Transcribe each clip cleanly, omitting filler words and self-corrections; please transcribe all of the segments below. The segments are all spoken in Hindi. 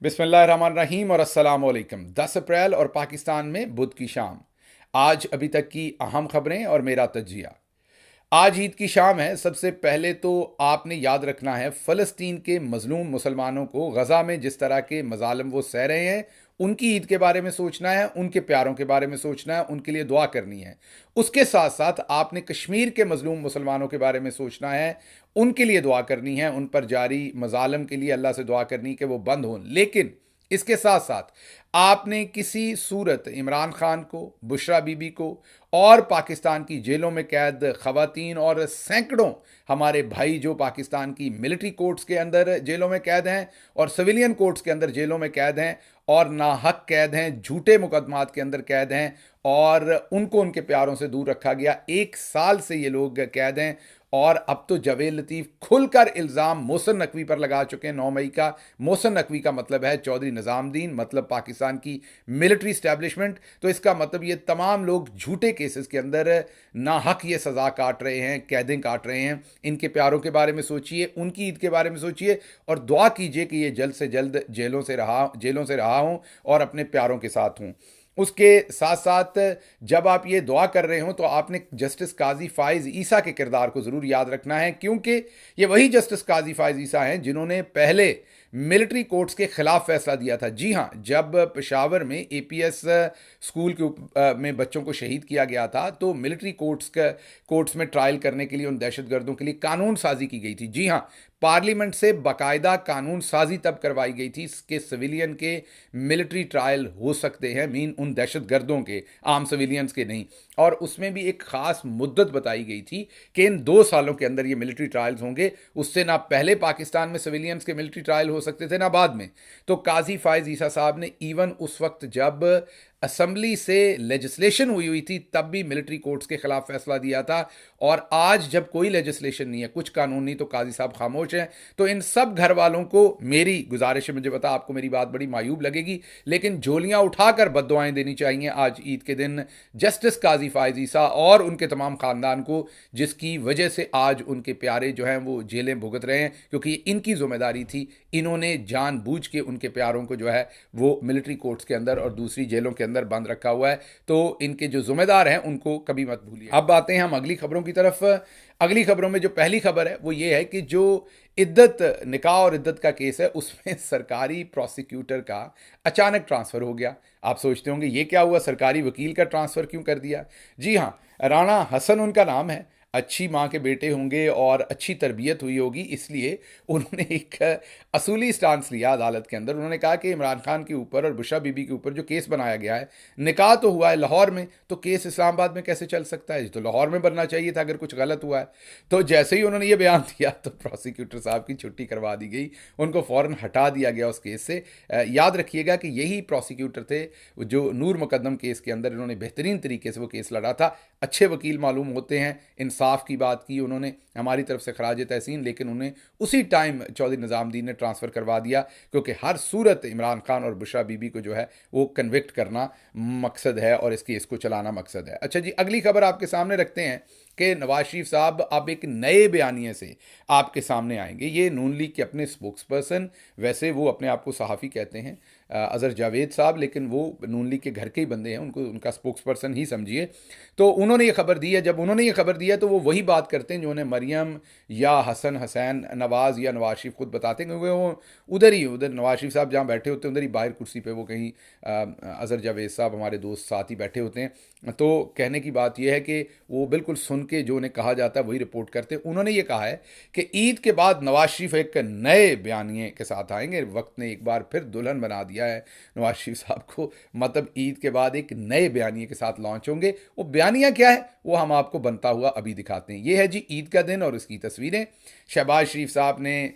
बिस्मिल्लाहिर्रहमानिर्रहीम और अस्सलाम वालेकुम। 10 अप्रैल और पाकिस्तान में बुध की शाम। आज अभी तक की अहम खबरें और मेरा तजिया। आज ईद की शाम है। सबसे पहले तो आपने याद रखना है फ़लस्तीन के मजलूम मुसलमानों को गज़ा में जिस तरह के मजालम वो सह रहे हैं, उनकी ईद के बारे में सोचना है, उनके प्यारों के बारे में सोचना है, उनके लिए दुआ करनी है। उसके साथ साथ आपने कश्मीर के मजलूम मुसलमानों के बारे में सोचना है, उनके लिए दुआ करनी है, उन पर जारी मजालम के लिए अल्लाह से दुआ करनी कि वो बंद हों। लेकिन इसके साथ साथ आपने किसी सूरत इमरान खान को, बुशरा बीबी को और पाकिस्तान की जेलों में कैद खवातीन और सैकड़ों हमारे भाई जो पाकिस्तान की मिलिट्री कोर्ट्स के अंदर जेलों में कैद हैं और सिविलियन कोर्ट्स के अंदर जेलों में कैद हैं और नाहक कैद हैं, झूठे मुकदमात के अंदर कैद हैं और उनको उनके प्यारों से दूर रखा गया। 1 साल से ये लोग कैद हैं और अब तो जावेद लतीफ़ खुलकर इल्ज़ाम मोहसिन नकवी पर लगा चुके हैं। 9 मई का मोहसिन नकवी का मतलब है चौधरी निज़ामुद्दीन, मतलब पाकिस्तान की मिलिट्री इस्टेब्लिशमेंट। तो इसका मतलब ये तमाम लोग झूठे केसेस के अंदर नाहक ये सज़ा काट रहे हैं, कैदें काट रहे हैं। इनके प्यारों के बारे में सोचिए, उनकी ईद के बारे में सोचिए और दुआ कीजिए कि ये जल्द से जल्द जेलों से रहा हों और अपने प्यारों के साथ हों। उसके साथ साथ जब आप ये दुआ कर रहे हो तो आपने जस्टिस काजी फ़ाइज़ ईसा के किरदार को ज़रूर याद रखना है, क्योंकि ये वही जस्टिस काजी फ़ाइज़ ईसा हैं जिन्होंने पहले मिलिट्री कोर्ट्स के खिलाफ फैसला दिया था। जी हाँ, जब पेशावर में एपीएस स्कूल में बच्चों को शहीद किया गया था तो मिलिट्री कोर्ट्स में ट्रायल करने के लिए उन दहशतगर्दों के लिए कानून साजी की गई थी। जी हाँ, पार्लियामेंट से बाकायदा कानून साजी तब करवाई गई थी कि सिविलियन के मिलिट्री ट्रायल हो सकते हैं, मीन उन दहशतगर्दों के, आम सिविलियंस के नहीं। और उसमें भी एक ख़ास मुद्दत बताई गई थी कि इन 2 सालों के अंदर ये मिलिट्री ट्रायल्स होंगे। उससे ना पहले पाकिस्तान में सिविलियंस के मिलिट्री ट्रायल हो सकते थे ना बाद में। तो काजी फ़ाइज़ ईसा साहब ने इवन उस वक्त जब असम्बली से लेजिस्लेशन हुई थी तब भी मिलिट्री कोर्ट्स के खिलाफ फैसला दिया था। और आज जब कोई लेजिस्लेशन नहीं है, कुछ कानून नहीं, तो काजी साहब खामोश हैं। तो इन सब घर वालों को मेरी गुजारिश है, मुझे पता आपको मेरी बात बड़ी मायूब लगेगी, लेकिन झोलियां उठाकर बद्दुआएं देनी चाहिए आज ईद के दिन जस्टिस काजी फ़ाइज़ ईसा और उनके तमाम ख़ानदान को, जिसकी वजह से आज उनके प्यारे जो हैं वो जेलें भुगत रहे हैं, क्योंकि इनकी जिम्मेदारी थी। इन्होंने जानबूझ के उनके प्यारों को जो है वो मिलिट्री कोर्ट्स के अंदर और दूसरी जेलों के अंदर बंद रखा हुआ है। तो इनके जो जिम्मेदार हैं उनको कभी मत भूलिए। अब आते हैं हम अगली खबरों की तरफ। अगली खबरों में जो पहली खबर है वो ये है कि जो इद्दत निकाह और इद्दत का केस है उसमें सरकारी प्रोसिक्यूटर का अचानक ट्रांसफ़र हो गया। आप सोचते होंगे ये क्या हुआ, सरकारी वकील का ट्रांसफ़र क्यों कर दिया। जी हाँ, राणा हसन उनका नाम है। अच्छी माँ के बेटे होंगे और अच्छी तरबियत हुई होगी, इसलिए उन्होंने एक असूली स्टांस लिया अदालत के अंदर। उन्होंने कहा कि इमरान खान के ऊपर और बुशरा बीबी के ऊपर जो केस बनाया गया है, निकाह तो हुआ है लाहौर में, तो केस इस्लामाबाद में कैसे चल सकता है, तो लाहौर में बनना चाहिए था अगर कुछ गलत हुआ है। तो जैसे ही उन्होंने ये बयान दिया तो प्रोसिक्यूटर साहब की छुट्टी करवा दी गई, उनको फ़ौरन हटा दिया गया उस केस से। याद रखिएगा कि यही प्रोसिक्यूटर थे जो नूर मुकदम केस के अंदर इन्होंने बेहतरीन तरीके से वो केस लड़ा था। अच्छे वकील मालूम होते हैं, इंसाफ की बात की उन्होंने, हमारी तरफ से खराज तहसीन। लेकिन उन्हें उसी टाइम चौधरी निज़ामुद्दीन ने ट्रांसफ़र करवा दिया, क्योंकि हर सूरत इमरान खान और बुशरा बीबी को जो है वो कन्विक्ट करना मकसद है और इस केस को चलाना मकसद है। अच्छा जी, अगली खबर आपके सामने रखते हैं कि नवाज शरीफ साहब अब एक नए बयानिए से आपके सामने आएंगे। ये नून लीग के अपने स्पोक्स पर्सन, वैसे वो अपने आप को सहाफ़ी कहते हैं, अज़हर जावेद साहब, लेकिन वो नून लीग के घर के ही बंदे हैं, उनको उनका स्पोक्स पर्सन ही समझिए। तो उन्होंने ये खबर दी है। जब उन्होंने ये खबर दिया तो वो वही बात करते हैं जो उन्हें मरियम या हसन हुसैन नवाज़ या नवाज शरीफ खुद बताते हैं, क्योंकि वो उधर नवाज शरीफ साहब जहाँ बैठे होते हैं उधर ही बाहर कुर्सी पे वो कहीं अज़हर जावेद साहब हमारे दोस्त साथ ही बैठे होते हैं। तो कहने की बात यह है कि वो बिल्कुल सुन के जो उन्हें कहा जाता है वही रिपोर्ट करते हैं। उन्होंने ये कहा है कि ईद के बाद नवाज शरीफ एक नए बयानिए के साथ आएंगे। वक्त ने एक बार फिर दुल्हन बना दिया है नवाज शरीफ साहब को, मतलब ईद के बाद एक नए बयानिए के साथ लॉन्च होंगे। वो बयानिया क्या है वो हम आपको बनता हुआ अभी दिखाते हैं। ये है जी ईद का दिन और इसकी तस्वीरें। शहबाज शरीफ साहब ने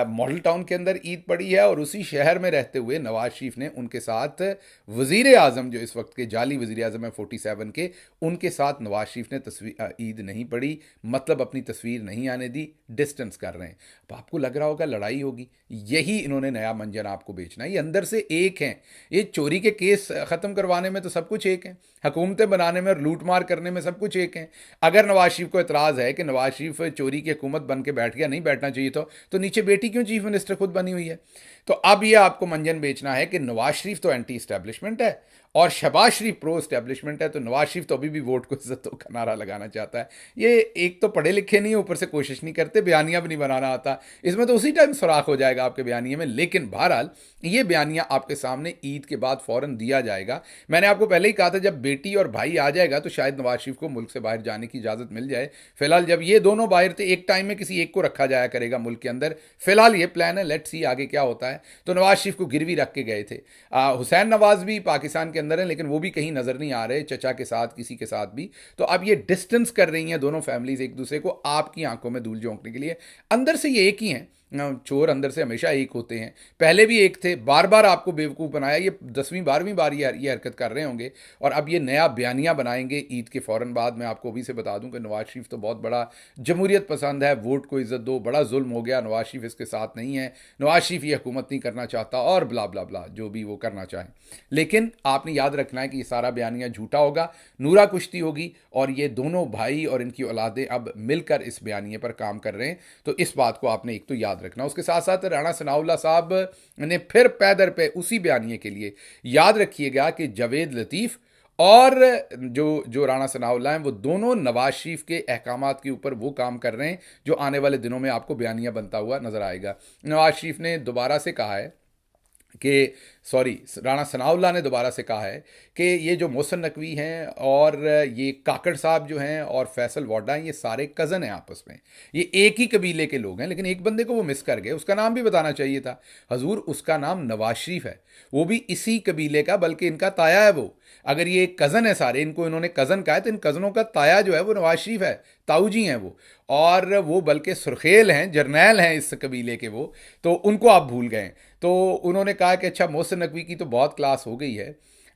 मॉडल टाउन के अंदर ईद पढ़ी है और उसी शहर में रहते हुए नवाज शरीफ ने उनके साथ वज़ीर आज़म, जो इस वक्त के जाली वज़ीर आज़म है 47 के, उनके साथ नवाज शरीफ ने ईद नहीं पढ़ी, मतलब अपनी तस्वीर नहीं आने दी, डिस्टेंस कर रहे हैं। अब आपको लग रहा होगा लड़ाई होगी, यही इन्होंने नया मंजर आपको बेचना है। ये अंदर से एक हैं, ये चोरी के केस ख़त्म करवाने में तो सब कुछ एक है, हुकूमतें बनाने में और लूट मार करने में सब कुछ एक है। अगर नवाज शरीफ को एतराज़ है कि नवाज शरीफ चोरी की हुकूमत बन के बैठ गया, नहीं बैठना चाहिए तो नीचे बेटी क्यों चीफ मिनिस्टर खुद बनी हुई है। तो अब ये आपको मंजन बेचना है कि नवाज शरीफ तो एंटी इस्टेब्लिशमेंट है और शहबाज शरीफ प्रो इस्टेब्लिशमेंट है, तो नवाज शरीफ तो अभी भी वोट को इज्जतों का नारा लगाना चाहता है। ये एक तो पढ़े लिखे नहीं, ऊपर से कोशिश नहीं करते, बयानिया भी नहीं बनाना आता, इसमें तो उसी टाइम सुराख हो जाएगा आपके बयानिए में। लेकिन बहरहाल ये बयानिया आपके सामने ईद के बाद फौरन दिया जाएगा। मैंने आपको पहले ही कहा था जब बेटी और भाई आ जाएगा तो शायद नवाज शरीफ को मुल्क से बाहर जाने की इजाज़त मिल जाए। फिलहाल जब ये दोनों बाहर थे, एक टाइम में किसी एक को रखा जाया करेगा मुल्क के अंदर। फिलहाल ये प्लान है, लेट्स सी आगे क्या होता है। तो नवाज शरीफ को गिरवी रख के गए थे। हुसैन नवाज भी पाकिस्तान के अंदर है, लेकिन वो भी कहीं नजर नहीं आ रहे, चचा के साथ किसी के साथ भी। तो अब ये डिस्टेंस कर रही हैं दोनों फैमिलीज एक दूसरे को, आपकी आंखों में धूल झोंकने के लिए। अंदर से ये एक ही हैं, चोर अंदर से हमेशा एक होते हैं, पहले भी एक थे, बार बार आपको बेवकूफ़ बनाया। ये 10वीं 12वीं बार ये हरकत कर रहे होंगे और अब ये नया बयानिया बनाएंगे ईद के फ़ौरन बाद। मैं आपको अभी से बता दूं कि नवाज शरीफ तो बहुत बड़ा जमहूरियत पसंद है, वोट को इज्जत दो, बड़ा जुल्म हो गया, नवाज शरीफ इसके साथ नहीं है, नवाज शरीफ ये हुकूमत नहीं करना चाहता और ब्ला ब्ला ब्ला जो भी वो करना चाहें। लेकिन आपने याद रखना है कि ये सारा बयानिया झूठा होगा, नूरा कुश्ती होगी और ये दोनों भाई और इनकी औलादें अब मिलकर इस बयानिए पर काम कर रहे हैं। तो इस बात को आपने एक तो याद रखना। उसके साथ साथ राणा सनाउल्लाह साहब ने फिर पैदर पे उसी बयानिए के लिए याद रखिएगा कि जावेद लतीफ़ और जो जो राणा सनाउल्लाह हैं वो दोनों नवाज शरीफ के अहकामात के ऊपर वो काम कर रहे हैं जो आने वाले दिनों में आपको बयानिया बनता हुआ नजर आएगा। नवाज शरीफ ने दोबारा से कहा है कि राणा सनाउल्लाह ने दोबारा से कहा है कि ये जो मोहसिन नकवी हैं और ये काकड़ साहब जो हैं और फैसल वाडा हैं, ये सारे कज़न हैं आपस में, ये एक ही कबीले के लोग हैं। लेकिन एक बंदे को वो मिस कर गए, उसका नाम भी बताना चाहिए था हजूर, उसका नाम नवाज शरीफ है, वो भी इसी कबीले का, बल्कि इनका ताया है वो। अगर ये कज़न है सारे, इनको इन्होंने कज़न कहा है, तो इन कज़नों का ताया जो है वो नवाज शरीफ है, ताऊ जी हैं वो, और वो बल्कि सुरखेल हैं, जर्नैल हैं इस कबीले के वो, तो उनको आप भूल गए। तो उन्होंने कहा कि अच्छा मोहसिन नकवी की तो बहुत क्लास हो गई है,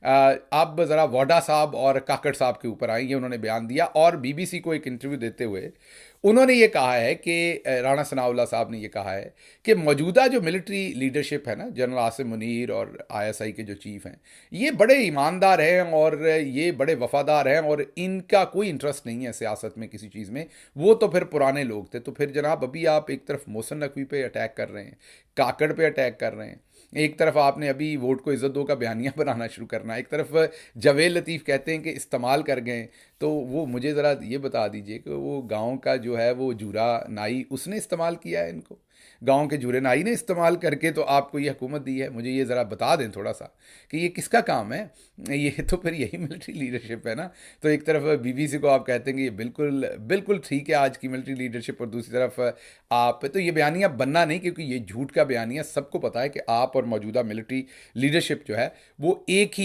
अब ज़रा वाडा साहब और काकड़ साहब के ऊपर आएंगे। उन्होंने बयान दिया और बीबीसी को एक इंटरव्यू देते हुए उन्होंने ये कहा है कि राणा सनाउल्लाह साहब ने ये कहा है कि मौजूदा जो मिलिट्री लीडरशिप है ना, जनरल आसिम मुनीर और आईएसआई के जो चीफ हैं, ये बड़े ईमानदार हैं और ये बड़े वफादार हैं और इनका कोई इंटरेस्ट नहीं है सियासत में किसी चीज़ में, वो तो फिर पुराने लोग थे। तो फिर जनाब अभी आप एक तरफ मोहसिन नकवी पे अटैक कर रहे हैं, काकड़ पे अटैक कर रहे हैं, एक तरफ आपने अभी वोट को इज्जत दो का बयानिया बनाना शुरू करना है, एक तरफ जावेद लतीफ़ कहते हैं कि इस्तेमाल कर गए। तो वो मुझे ज़रा ये बता दीजिए कि वो गांव का जो है वो जूरा नाई उसने इस्तेमाल किया है इनको, गांव के जूरे नाई ने इस्तेमाल करके तो आपको ये हुकूमत दी है? मुझे ये ज़रा बता दें थोड़ा सा कि ये किसका काम है। ये तो फिर यही मिलिट्री लीडरशिप है ना। तो एक तरफ बीबीसी को आप कहते हैं कि ये बिल्कुल बिल्कुल ठीक है आज की मिलिट्री लीडरशिप, और दूसरी तरफ आप तो ये बयानिया बनना नहीं, क्योंकि ये झूठ का बयानिया सबको पता है कि आप और मौजूदा मिलिट्री लीडरशिप जो है वो एक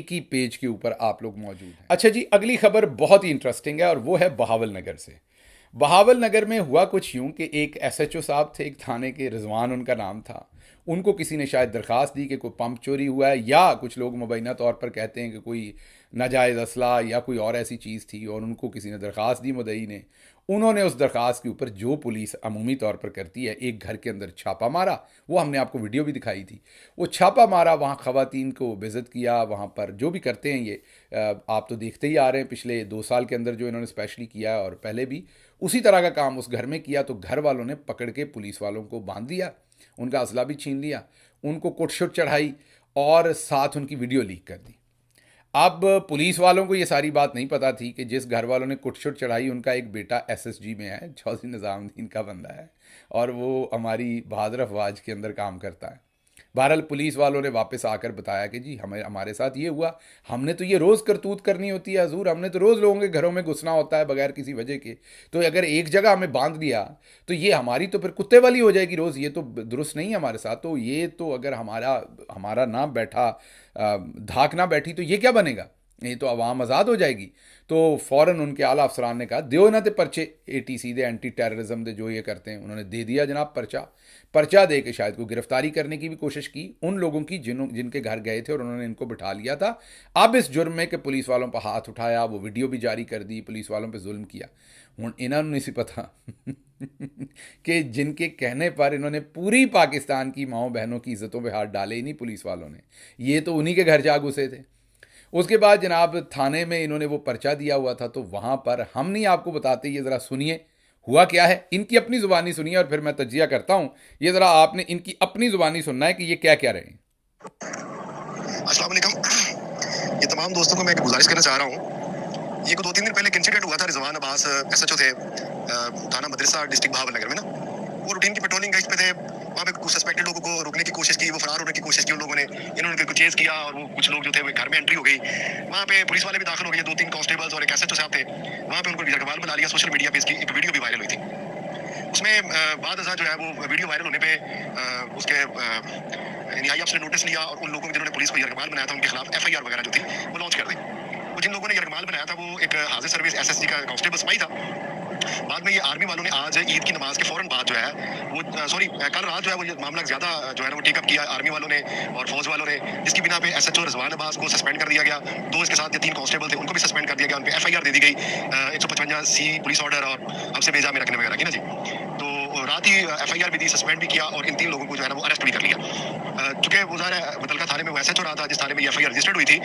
ही पेज के ऊपर आप लोग मौजूद हैं। अच्छा जी, अगली खबर बहुत ही इंटरेस्टिंग है और वो है बहावल नगर से। बहावल नगर में हुआ कुछ यूं कि एक एसएचओ साहब थे, एक थाने के, रिजवान उनका नाम था। उनको किसी ने शायद दरख्वास्त दी कि कोई पंप चोरी हुआ है, या कुछ लोग मुबैना तौर पर कहते हैं कि कोई नाजायज़ असला या कोई और ऐसी चीज़ थी, और उनको किसी ने दरख्वास्त दी मुद्दई ने। उन्होंने उस दरख्वास्त के ऊपर, जो पुलिस अमूमी तौर पर करती है, एक घर के अंदर छापा मारा। वो हमने आपको वीडियो भी दिखाई थी। वो छापा मारा, वहाँ ख़वातीन को बेइज्जत किया, वहाँ पर जो भी करते हैं ये आप तो देखते ही आ रहे हैं पिछले 2 साल के अंदर जो इन्होंने स्पेशली किया है, और पहले भी उसी तरह का काम उस घर में किया। तो घर वालों ने पकड़ के पुलिस वालों को बांध दिया, उनका असला भी छीन लिया, उनको कुटशुट चढ़ाई और साथ उनकी वीडियो लीक कर दी। अब पुलिस वालों को ये सारी बात नहीं पता थी कि जिस घर वालों ने कुटशुट चढ़ाई उनका एक बेटा एसएसजी में है, चौधरी निज़ामुद्दीन का बंदा है, और वो हमारी बहादुर अफवाज के अंदर काम करता है। बहरहाल पुलिस वालों ने वापस आकर बताया कि जी हमारे साथ ये हुआ, हमने तो ये रोज़ करतूत करनी होती है हजूर, हमने तो रोज़ लोगों के घरों में घुसना होता है बगैर किसी वजह के। तो अगर एक जगह हमें बांध दिया तो ये हमारी तो फिर कुत्ते वाली हो जाएगी रोज़, ये तो दुरुस्त नहीं है हमारे साथ। तो ये तो अगर हमारा ना बैठा, धाक ना बैठी, तो ये क्या बनेगा, ये तो अवाम आज़ाद हो जाएगी। तो फ़ौरन उनके आला अफसरान ने कहा दियो ना ते पर्चे, एटीसी दे, एंटी टेररिज्म दे, जो ये करते हैं। उन्होंने दे दिया जनाब पर्चा दे के शायद को गिरफ्तारी करने की भी कोशिश की उन लोगों की जिनके घर गए थे और उन्होंने इनको बिठा लिया था। अब इस जुर्म में कि पुलिस वालों पर हाथ उठाया, वो वीडियो भी जारी कर दी, पुलिस वालों पर जुल्म किया। हूँ इन्होंने नहीं सी पता कि जिनके कहने पर इन्होंने पूरी पाकिस्तान की माओ बहनों की इज्जतों पे हाथ डाले ही नहीं पुलिस वालों ने, ये तो उन्हीं के घर जा घुसे थे। उसके बाद जनाब थाने में इन्होंने वो पर्चा दिया हुआ था, तो वहाँ पर हम नहीं आपको बताते, ये ज़रा सुनिए हुआ क्या है, इनकी अपनी जुबानी सुनिए और फिर मैं तजिया करता हूं। ये जरा आपने इनकी अपनी जुबानी सुनना है कि ये क्या क्या रहे हैं। अस्सलाम वालेकुम। ये तमाम दोस्तों को मैं एक गुजारिश करना चाह रहा हूँ। ये को 2-3 दिन पहले एक इंसिडेंट हुआ था। रिजवान अब्बास एसएचओ थे थाना मदरसा डिस्ट्रिक्ट भावनगर में ना। वो रूटीन की पेट्रोलिंग गश्त पे थे। वहाँ पे कुछ सस्पेक्टेड लोगों को रोकने की कोशिश की, वो फरार होने की कोशिश की उन लोगों ने। इन्होंने उनको चेज किया और वो कुछ लोग जो थे वो घर में एंट्री हो गई। वहाँ पे पुलिस वाले भी दाखिल हो गए, 2-3 कांस्टेबल्स और एक एसएचओ साहब थे। वहाँ पे उनको यरगमाल बना लिया। सोशल मीडिया पे इसकी एक वीडियो भी वायरल हुई थी। उसमें बाद जो है वो वीडियो वायरल होने पे उसके न्यायिक अफसर ने नोटिस लिया और उन लोगों ने जिन्होंने पुलिस को यरगमाल बनाया था उनके खिलाफ एफआईआर वगैरह जो थी वो लॉन्च कर दी। वो जिन लोगों ने यरगमाल बनाया था वो एक हाजिर सर्विस एसएसजी का कांस्टेबल सिपाही था। बाद में ये आर्मी वालों ने आज ईद की नमाज के फौरन बाद जो है वो सॉरी कल रात जो है वो ये मामला ज्यादा जो है ना वो टेकअप किया आर्मी वालों ने और फौज वालों ने, जिसकी बिना पे एसएचओ रिजवान अब्बास को सस्पेंड कर दिया गया। 2 इसके साथ 3 कांस्टेबल थे उनको भी सस्पेंड कर दिया गया। उन पे एफआईआर दे दी गई 155C पुलिस ऑर्डर और हमसे भेजा में रखने वगैरह की ना जी। तो रात ही एफआईआर भी दी, सस्पेंड भी किया और इन 3 लोगों को जो है ना वो अरेस्ट भी कर लिया। चूंकि वो मुतलका थाने में वो एसएचओ रहा था जिस थाने में एफआईआर रजिस्टर्ड हुई थी,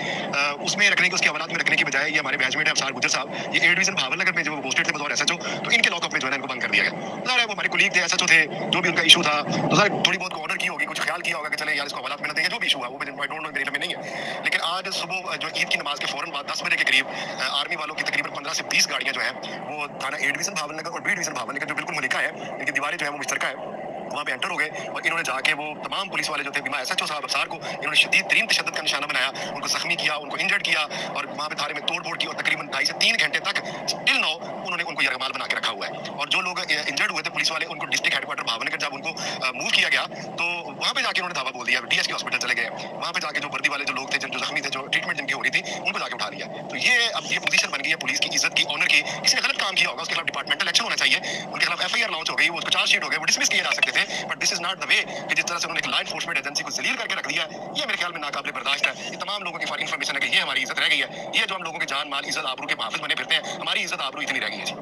उसमें रखने की उसकी हवालात में रखने की बजाय ये हमारे बैचमेट है अफसार गुजर साहब, ये ए डिवीजन भावनगर में जो पोस्टेड थे बतौर एसएचओ, तो इनके लॉकअप में जो है ना इनको बंद कर दिया गया। ज़ाहिर है वो हमारे कुलीग थे, एसएचओ थे, जो भी उनका इशू था तो सर थोड़ी बहुत ऑर्डर की होगी, कुछ ख्याल किया होगा कि चले यार इसको हवालात में न देंगे, जो भी इशू हुआ वो आई डोंट नो, मेरे में नहीं है। लेकिन आज सुबह जो ईद की नमाज के फौरन बाद 10 बजे के करीब आर्मी वालों की तकरीबन 15 से 20 गाड़ियां जो है वो थाना ए डिवीजन भावनगर और बी डिवीजन भावनगर जो बिल्कुल मुलिका है, इनकी दीवारें जो है वो मुश्तरका है, वहाँ पे एंटर हो गए और इन्होंने जाके वो तमाम पुलिस वाले जो थे बिना एसएचओ साहब अफसार को इन्होंने शदीद तरीन तशद्दुद का निशाना बनाया, उनको जख्मी किया, उनको इंजर्ड किया और वहाँ पे थाने में तोड़ फोड़ की और तकरीबन 2.5 से 3 घंटे तक स्टिल नो उन्होंने उनको यरगमाल बना के रखा हुआ है। और जो लोग इंजर्ड हुए थे पुलिस वाले उनको डिस्ट्रिक्ट हेडक्वार्टर भावनगर जब उनको मूव किया गया तो वहाँ पे जाके उन्होंने धावा बोल दिया, डीएसपी हॉस्पिटल चले गए। वहाँ पे जाके जो वर्दी वाले जो लोग थे जो जख्मी थे, जो ट्रीटमेंट जिनकी हो रही थी, उनको जाके उठा लिया। तो ये अब ये पोजीशन बन गई है पुलिस की इज्जत की, ऑनर की। किसी ने गलत काम किया होगा उसके खिलाफ डिपार्टमेंटल एक्शन होना चाहिए, उनके खिलाफ एफआईआर लॉन्च हो गई, वो उसको चार्जशीट हो गए, वो डिसमिस किए जा सकते थे। But this is not the way कि जिस तरह से उन्होंने एक लॉ एनफोर्समेंट एजेंसी को जलील करके रख दिया है, ये मेरे ख्याल में नाकाबिले बर्दाश्त है। ये तमाम लोगों की इन्फॉर्मेशन है कि ये हमारी इज्जत रह गई है, ये जो हम लोगों के जान माल इज्जत आबरू के मुहाफिज बने फिरते हैं, हमारी इज्जत आबरू इतनी रह गई है जी।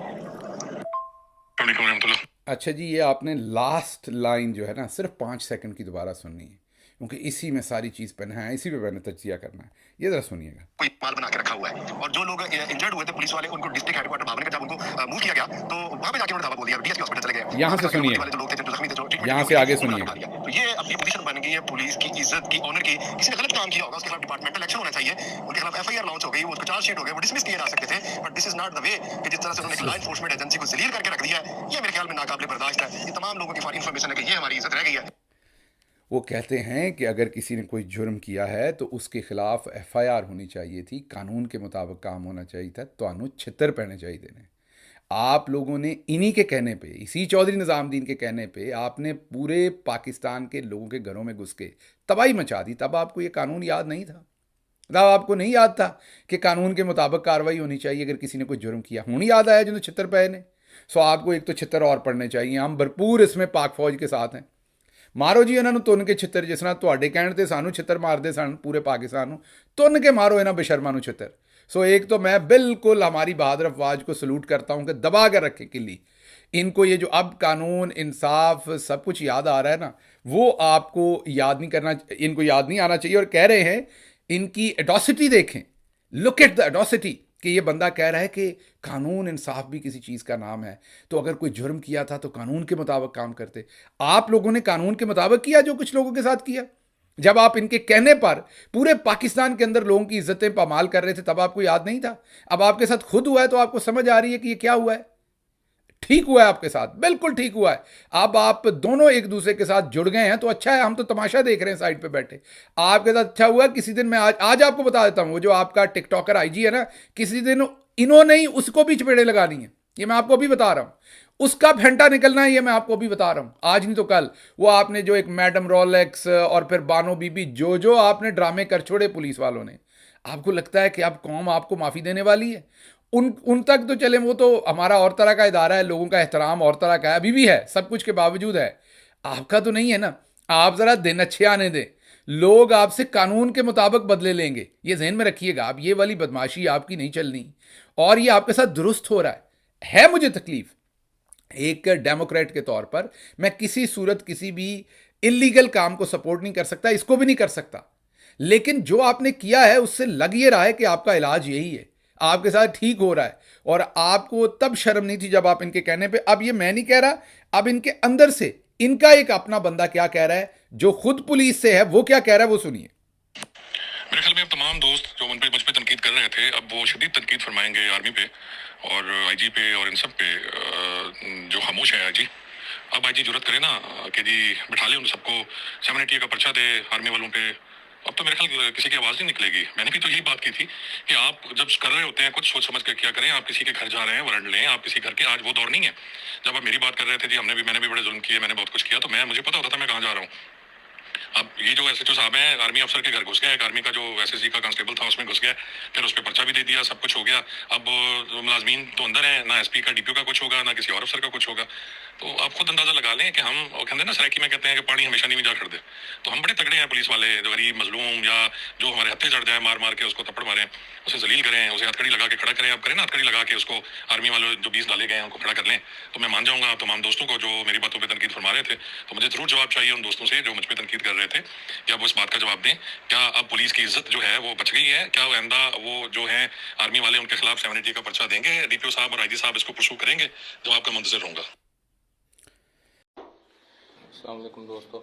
अच्छा जी, ये आपने लास्ट लाइन जो है ना सिर्फ 5 सेकंड की दोबारा सुननी है, क्योंकि इसी में सारी चीज़ पहना है, इसी पे मैंने तजिया करना है। ये ज़रा सुनिएगा। कोई माल बना के रखा हुआ है और जो लोग इंजर्ड हुए थे पुलिस वाले उनको डिस्ट्रिक्ट हेडक्वार्टर भावनगर जब उनको मूव किया गया तो वहां पे जाके उन्होंने धावा बोल दिया, डीएसपी हॉस्पिटल चले गए। यहाँ से सुनिए, वाले जो लोग थे जो जख्मी थे जो ट्रीटमेंट यहाँ से आगे सुनिएगा। तो ये अपनी पोजीशन बन गई है पुलिस की इज्जत की, ऑनर की। किसी ने गलत काम किया होगा उसके खिलाफ डिपार्टमेंटल एक्शन होना चाहिए, उनके खिलाफ एफआईआर लॉन्च हो गई, वो उसको चार्जशीट हो गए, वो डिसमिस किए जा सकते थे। But this is not the way कि जिस तरह से उन्होंने एक लॉ एनफोर्समेंट एजेंसी को जलील करके रख दिया है, ये मेरे ख्याल में नाकाबिले बर्दाश्त है। ये तमाम लोगों की इन्फॉर्मेशन है कि ये हमारी इज्जत रह गई है। वो कहते हैं कि अगर किसी ने कोई जुर्म किया है तो उसके खिलाफ एफआईआर होनी चाहिए थी, कानून के मुताबिक काम होना चाहिए था, तो छितर पैने चाहिए ने। आप लोगों ने इन्हीं के कहने पे, इसी चौधरी निज़ामुद्दीन के कहने पे आपने पूरे पाकिस्तान के लोगों के घरों में घुस के तबाही मचा दी। तब आपको ये कानून याद नहीं था, तब आपको नहीं याद था कि कानून के मुताबिक कार्रवाई होनी चाहिए अगर किसी ने कोई जुर्म किया। हूँ याद आया जो छितर पे ने। सो आपको एक तो छितर और पढ़ने चाहिए। हम भरपूर इसमें पाक फौज के साथ हैं। मारो जी इन्हों तुन के छितर, जिस तरह तुहाडे कहण ते सानू छितर मारते सन पूरे पाकिस्तान नूं, तुन के मारो इन्हों बेशर्मा छितर। सो एक तो मैं बिल्कुल हमारी बहादुर अफवाज को सलूट करता हूं कि दबा कर रखें किली। इनको ये जो अब कानून इंसाफ सब कुछ याद आ रहा है ना, वो आपको याद नहीं करना, इनको याद नहीं आना चाहिए। और कह रहे हैं इनकी एडोसिटी देखें, लुक एट द एडोसिटी, कि ये बंदा कह रहा है कि कानून इंसाफ भी किसी चीज़ का नाम है, तो अगर कोई जुर्म किया था तो कानून के मुताबिक काम करते। आप लोगों ने कानून के मुताबिक किया जो कुछ लोगों के साथ किया। जब आप इनके कहने पर पूरे पाकिस्तान के अंदर लोगों की इज्जतें पामाल कर रहे थे तब आपको याद नहीं था। अब आपके साथ खुद हुआ है तो आपको समझ आ रही है कि ये क्या हुआ है। ठीक हुआ है आपके साथ, बिल्कुल ठीक हुआ है। अब आप दोनों एक दूसरे के साथ जुड़ गए हैं तो अच्छा है। हम तो तमाशा देख रहे हैं साइड पे बैठे। आपके साथ अच्छा हुआ। किसी दिन मैं आज आपको बता देता हूं, वो जो आपका टिकटॉकर आईजी है ना, किसी दिन इन्होंने ही उसको भी चपेड़े लगानी है। ये मैं आपको अभी बता रहा हूं। उसका फेंटा निकलना है, ये मैं आपको अभी बता रहा हूं। आज नहीं तो कल वो आपने जो एक मैडम रोलेक्स और फिर बानो बीबी जो आपने ड्रामे कर छोड़े पुलिस वालों ने, आपको लगता है कि अब कौम आपको माफ़ी देने वाली है? उन तक तो चले, वो तो हमारा और तरह का इदारा है, लोगों का एहतराम और तरह का है, अभी भी है, सब कुछ के बावजूद है। आपका तो नहीं है ना। आप ज़रा दिन अच्छे आने दें, लोग आपसे कानून के मुताबिक बदले लेंगे। ये जहन में रखिएगा। आप ये वाली बदमाशी आपकी नहीं चलनी, और ये आपके साथ दुरुस्त हो रहा है। मुझे तकलीफ एक डेमोक्रेट के तौर पर, मैं किसी सूरत किसी भी इलीगल काम को सपोर्ट नहीं कर सकता, इसको भी नहीं कर सकता। लेकिन जो आपने किया है उससे लग ये रहा है कि आपका इलाज यही है। आपके साथ ठीक हो रहा है, और आपको तब शर्म नहीं थी जब आप इनके कहने पे। अब ये मैं नहीं कह रहा, अब इनके अंदर से इनका एक अपना बंदा क्या कह रहा है, जो खुद पुलिस से है, वो क्या कह रहा है, वो सुनिए। मेरे ख्याल में अब तमाम दोस्त जो मुझ पे तनकीद कर रहे थे, अब वो शदीद तनकीद फरमाएंगे आर्मी पे और आईजी पे और इन सब पे, जो खामोश है आईजी। अब आईजी जुर्रत करे ना कि जी बिठा ले उन सबको, 780 का पर्चा दे आर्मी वालों पे। अब तो मेरे ख्याल किसी की आवाज़ नहीं निकलेगी। मैंने भी तो यही बात की थी कि आप जब कर रहे होते हैं कुछ सोच समझ कर क्या करें। आप किसी के घर जा रहे हैं, वारंट लें, आप किसी घर के। आज वो दौर नहीं है जब आप मेरी बात कर रहे थे जी, मैंने भी बड़े जुल्म किए, मैंने बहुत कुछ किया, तो मुझे पता होता था मैं कहाँ जा रहा हूँ। अब ये जो एसएचओ साहब हैं, आर्मी अफसर के घर घुस गए, एक आर्मी का जो एसएसजी का कांस्टेबल था उसमें घुस गया, फिर उस पर पर्चा भी दे दिया, सब कुछ हो गया। अब मुलाजमीन तो अंदर है, ना एसपी का डीपीओ का कुछ होगा, ना किसी और अफसर का कुछ होगा। तो आप खुद अंदाजा लगा लें कि हम, और कहते हैं ना सराइकी में कहते हैं कि पानी हमेशा नहीं जा खड़े। तो हम बड़े तगड़े हैं पुलिस वाले, जो गरीब मजलूम या जो हमारे हत्थे चढ़ जाए मार मार के उसको थप्पड़ मारें, उसे जलील करें, उसे हथकड़ी लगा के खड़ा करें। आप करें ना हथकड़ी लगा के उसको, आर्मी वाले जो 20 डाले गए हैं उनको खड़ा कर लें, तो मैं मान जाऊंगा। तमाम दोस्तों को जो मेरी बातों पर तनकीद फरमा रहे थे, तो मुझे जरूर जवाब चाहिए उन दोस्तों से जो मुझ पर तनकीद कर रहे थे, कि अब उस बात का जवाब दें, क्या अब पुलिस की इज्जत जो है वो बच गई है? क्या आइंदा वो जो है आर्मी वाले उनके खिलाफ 780 का पर्चा देंगे? डीपीओ साहब और आईजी साहब इसको पुरसू करेंगे? जवाब का मुंतजर रहूंगा। अस्सलाम वालेकुम दोस्तों,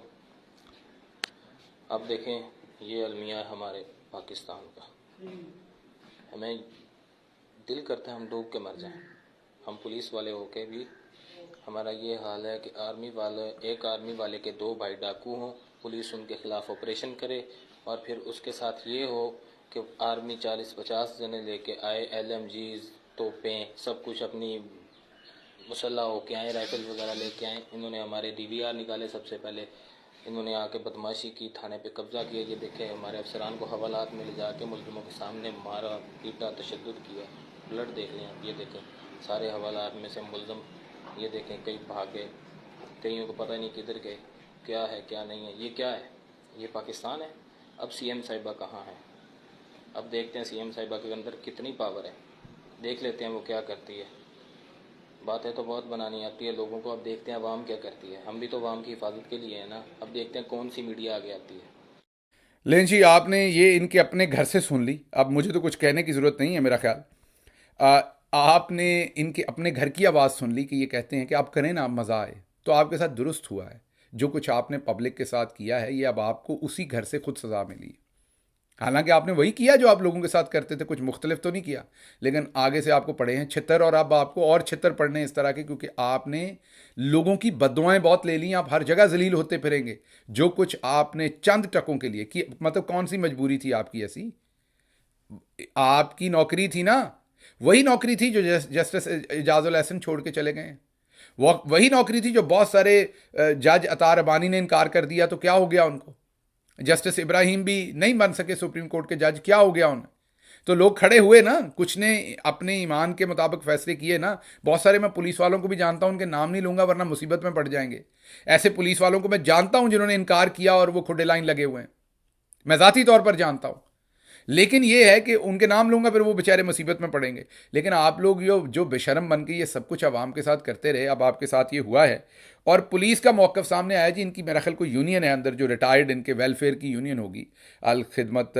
अब देखें ये अलमिया है हमारे पाकिस्तान का। हमें दिल करता है हम डूब के मर जाएं। हम पुलिस वाले होके भी हमारा ये हाल है कि एक आर्मी वाले के 2 भाई डाकू हों, पुलिस उनके खिलाफ ऑपरेशन करे, और फिर उसके साथ ये हो कि आर्मी 40-50 जने लेके आए, LMGs, तोपें, सब कुछ अपनी मुसल्ला होके आए, राइफल वगैरह लेके आए। इन्होंने हमारे DVR निकाले, सबसे पहले इन्होंने आके बदमाशी की, थाने पे कब्ज़ा किया। ये देखे हमारे अफसरान को हवालात में ले जाके मुल्ज़िमों के सामने मारा, पीटा, तशद्दुद किया। ब्लड देख लें आप, ये देखें सारे हवालात में से मुल्ज़िम, ये देखें कई भागे, कईयों को पता नहीं किधर गए, क्या है क्या नहीं है। ये क्या है? ये पाकिस्तान है। अब CM साहिबा कहाँ है? अब देखते हैं CM साहिबा के अंदर कितनी पावर है, देख लेते हैं वो क्या करती है। बातें तो बहुत बनानी आती है लोगों को, अब देखते हैं अवाम क्या करती है। हम भी तो अवाम की हिफाजत के लिए है ना। अब देखते हैं कौन सी मीडिया आगे आती है। लेकिन जी आपने ये इनके अपने घर से सुन ली, अब मुझे तो कुछ कहने की ज़रूरत नहीं है मेरा ख्याल। आपने इनके अपने घर की आवाज़ सुन ली कि ये कहते हैं कि आप करें ना, आप मज़ा आए। तो आपके साथ दुरुस्त हुआ है, जो कुछ आपने पब्लिक के साथ किया है, ये अब आपको उसी घर से खुद सज़ा मिली। हालांकि आपने वही किया जो आप लोगों के साथ करते थे, कुछ मुख्तलिफ तो नहीं किया, लेकिन आगे से आपको पड़े हैं छितर, और अब आपको और छितर पड़ने हैं इस तरह के, क्योंकि आपने लोगों की बद्दुआएं बहुत ले ली। आप हर जगह जलील होते फिरेंगे। जो कुछ आपने चंद टकों के लिए की, मतलब कौन सी मजबूरी थी आपकी ऐसी? आपकी नौकरी थी ना, वही नौकरी थी जो जस्टिस एजाजुल एहसन छोड़ के चले गए। वही नौकरी थी जो बहुत सारे जज अतार अबानी ने इनकार कर दिया, तो क्या हो गया उनको? जस्टिस इब्राहिम भी नहीं बन सके सुप्रीम कोर्ट के जज, क्या हो गया उन्हें? तो लोग खड़े हुए ना, कुछ ने अपने ईमान के मुताबिक फैसले किए ना। बहुत सारे मैं पुलिस वालों को भी जानता हूं, उनके नाम नहीं लूंगा वरना मुसीबत में पड़ जाएंगे। ऐसे पुलिस वालों को मैं जानता हूं जिन्होंने इनकार किया और वो खुडे लाइन लगे हुए हैं, मैं ज़ाती तौर पर जानता हूं। लेकिन ये है कि उनके नाम लूंगा फिर वो बेचारे मुसीबत में पड़ेंगे। लेकिन आप लोग जो बेशरम बन के ये सब कुछ आवाम के साथ करते रहे, अब आपके साथ ये हुआ है। और पुलिस का मौक़िफ़ सामने आया जी। इनकी मेरा ख्याल कोई यूनियन है अंदर, जो रिटायर्ड इनके वेलफेयर की यूनियन होगी, अल खिदमत,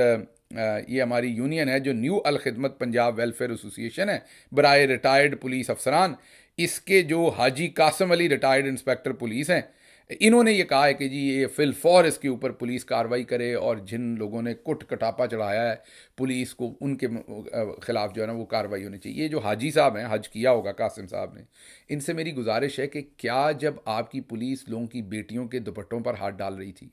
ये हमारी यूनियन है जो न्यू अल खिदमत पंजाब वेलफेयर एसोसिएशन है बराए रिटायर्ड पुलिस अफसरान। इसके जो Haji Kasam Ali retired inspector police हैं, इन्होंने ये कहा है कि जी ये फिलफौर इसके ऊपर पुलिस कार्रवाई करे, और जिन लोगों ने कुट कटापा चढ़ाया है पुलिस को, उनके ख़िलाफ़ जो है ना वो कार्रवाई होनी चाहिए। ये जो हाजी साहब हैं, हज किया होगा कासिम साहब ने, इनसे मेरी गुजारिश है कि क्या जब आपकी पुलिस लोगों की बेटियों के दुपट्टों पर हाथ डाल रही थी,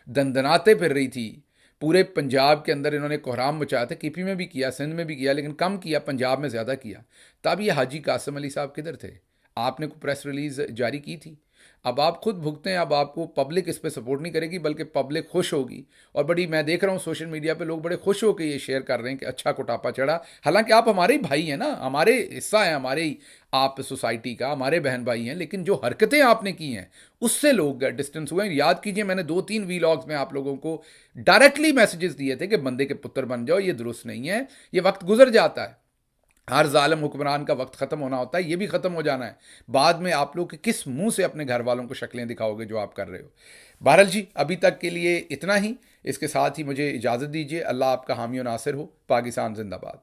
दंदनाते फिर रही थी, पूरे पंजाब के अंदर इन्होंने कोहराम मचाया था, KP में भी किया, सिंध में भी किया, लेकिन कम किया, पंजाब में ज़्यादा किया, तब ये हाजी कासिम अली साहब किधर थे? आपने कोई प्रेस रिलीज़ जारी की थी? अब आप खुद भुगते हैं। अब आपको पब्लिक इस पर सपोर्ट नहीं करेगी, बल्कि पब्लिक खुश होगी। और बड़ी, मैं देख रहा हूँ सोशल मीडिया पे लोग बड़े खुश होकर ये शेयर कर रहे हैं कि अच्छा कुटापा चढ़ा। हालांकि आप हमारे ही भाई हैं ना, हमारे हिस्सा हैं, हमारे ही आप सोसाइटी का, हमारे बहन भाई हैं, लेकिन जो हरकतें आपने की हैं उससे लोग डिस्टेंस हुए हैं। याद कीजिए, मैंने 2-3 वीलॉग्स में आप लोगों को डायरेक्टली मैसेजेस दिए थे कि बंदे के पुत्र बन जाओ, ये दुरुस्त नहीं है, ये वक्त गुजर जाता है, हर जालिम हुक्मरान का वक्त ख़त्म होना होता है, ये भी ख़त्म हो जाना है। बाद में आप लोग किस मुंह से अपने घर वालों को शक्लें दिखाओगे जो आप कर रहे हो? बहरहाल जी, अभी तक के लिए इतना ही। इसके साथ ही मुझे इजाज़त दीजिए। अल्लाह आपका हामी और नासिर हो। पाकिस्तान जिंदाबाद।